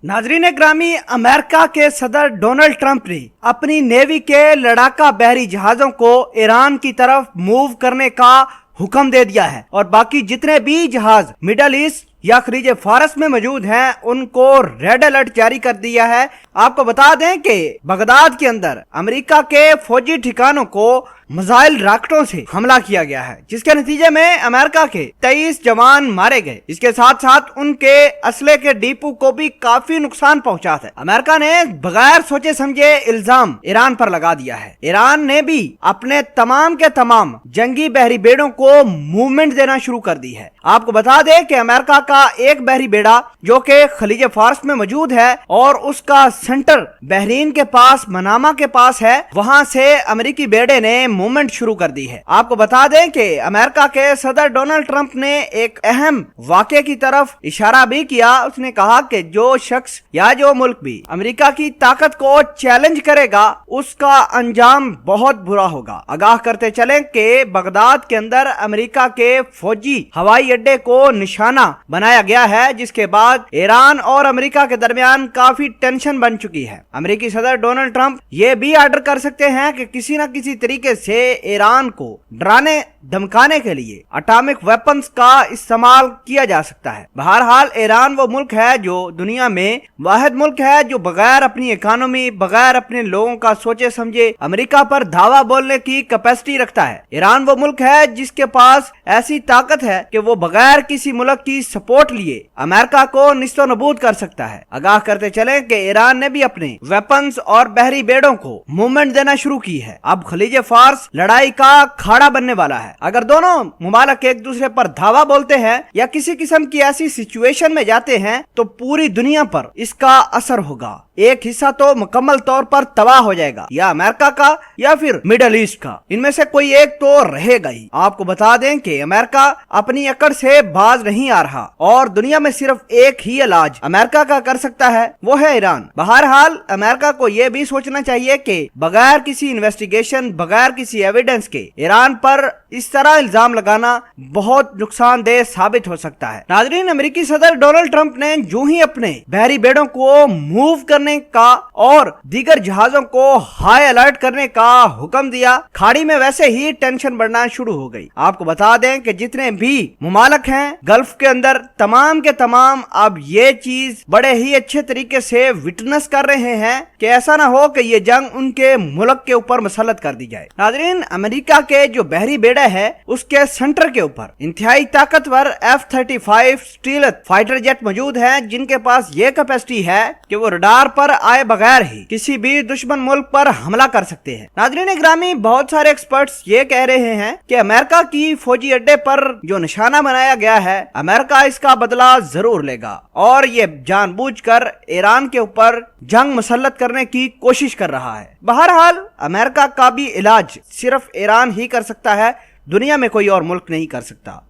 नाजरीन ग्रामी, अमेरिका के सदर डोनाल्ड ट्रंप ने अपनी नेवी के लड़ाका बहरी जहाजों को ईरान की तरफ मूव करने का हुक्म दे दिया है और बाकी जितने भी जहाज मिडल ईस्ट या खलीज फारस में मौजूद हैं उनको रेड अलर्ट जारी कर दिया है। आपको बता दें कि बगदाद के अंदर अमेरिका के फौजी ठिकानों को मिसाइल रॉकेटों से हमला किया गया है, जिसके नतीजे में अमेरिका के 23 जवान मारे गए। इसके साथ साथ उनके असले के डिपो को भी काफी नुकसान पहुंचा है। अमेरिका ने बगैर सोचे समझे इल्जाम ईरान पर लगा दिया है। ईरान ने भी अपने तमाम के तमाम जंगी बहरी बेड़ों को मूवमेंट देना शुरू कर दी है। आपको बता दें कि अमेरिका का एक बहरी बेड़ा जो कि खलीज फारस में मौजूद है और उसका सेंटर बहरीन के पास मनामा के पास है, वहां से अमेरिकी बेड़े ने मूवमेंट शुरू कर दी है। आपको बता दें कि अमेरिका के सदर डोनाल्ड ट्रंप ने एक अहम वाक़े की तरफ इशारा भी किया। उसने कहा कि जो शख्स या जो मुल्क भी अमेरिका की ताकत को चैलेंज करेगा उसका अंजाम बहुत बुरा होगा। आगाह करते चलें कि बगदाद के अंदर अमेरिका के फौजी हवाई अड्डे को निशाना बनाया गया है, जिसके बाद ईरान और अमेरिका के दरमियान काफी टेंशन बन चुकी है। अमेरिकी सदर डोनाल्ड ट्रंप ये भी ऑर्डर कर सकते हैं कि किसी न किसी तरीके से ईरान को डराने धमकाने के लिए एटॉमिक वेपन्स का इस्तेमाल किया जा सकता है। बहरहाल ईरान वो मुल्क है जो दुनिया में वाहिद मुल्क है जो बगैर अपनी इकोनॉमी, बगैर अपने लोगों का सोचे समझे अमेरिका पर धावा बोलने की कैपेसिटी रखता है। ईरान वो मुल्क है जिसके पास ऐसी ताकत है कि वो बगैर किसी मुल्क की सपोर्ट लिए अमेरिका को निस्तो नबूद कर सकता है। आगाह करते चले कि ईरान ने भी अपने वेपन्स और बहरी बेड़ों को मूवमेंट देना शुरू की है। अब खलीज फारस लड़ाई का खाड़ा बनने वाला है। अगर दोनों मुमालिक एक दूसरे पर धावा बोलते हैं या किसी किस्म की ऐसी सिचुएशन में जाते हैं तो पूरी दुनिया पर इसका असर होगा। एक हिस्सा तो मुकम्मल तौर पर तबाह हो जाएगा, या अमेरिका का या फिर मिडल ईस्ट का, इनमें से कोई एक तो रहेगा ही। आपको बता दें कि अमेरिका अपनी अकड़ से बाज नहीं आ रहा और दुनिया में सिर्फ एक ही इलाज अमेरिका का कर सकता है, वो है ईरान। बहरहाल अमेरिका को यह भी सोचना चाहिए कि बगैर किसी इन्वेस्टिगेशन, बगैर किसी एविडेंस के ईरान पर इस तरह इल्जाम लगाना बहुत नुकसानदेह साबित हो सकता है। नाजरीन, अमेरिकी सदर डोनाल्ड ट्रंप ने जो ही अपने बहरी बेड़ों को मूव करने का और दीगर जहाजों को हाई अलर्ट करने का हुक्म दिया, खाड़ी में वैसे ही टेंशन बढ़ना शुरू हो गई। आपको बता दें कि जितने भी मुमालिक हैं गल्फ के अंदर, तमाम के तमाम अब ये चीज बड़े ही अच्छे तरीके से विटनेस कर रहे हैं कि ऐसा ना हो कि ये जंग उनके मुल्क के ऊपर मुसल्लत कर दी जाए। नाजरीन, अमेरिका के जो बहरी बेड़ा है उसके सेंटर के ऊपर इंतहाई ताकतवर F-35 स्टीलथ फाइटर जेट मौजूद हैं, जिनके पास ये कैपेसिटी है कि वो रडार पर आए बगैर ही किसी भी दुश्मन मुल्क पर हमला कर सकते हैं। नाज़रीन ग्रामी, बहुत सारे एक्सपर्ट्स ये कह रहे हैं कि अमेरिका की फौजी अड्डे पर जो निशाना बनाया गया है, अमेरिका इसका बदला जरूर लेगा और ये जानबूझकर ईरान के ऊपर जंग मुसल्लत करने की कोशिश कर रहा है। बहरहाल अमेरिका का भी इलाज सिर्फ ईरान ही कर सकता है, दुनिया में कोई और मुल्क नहीं कर सकता।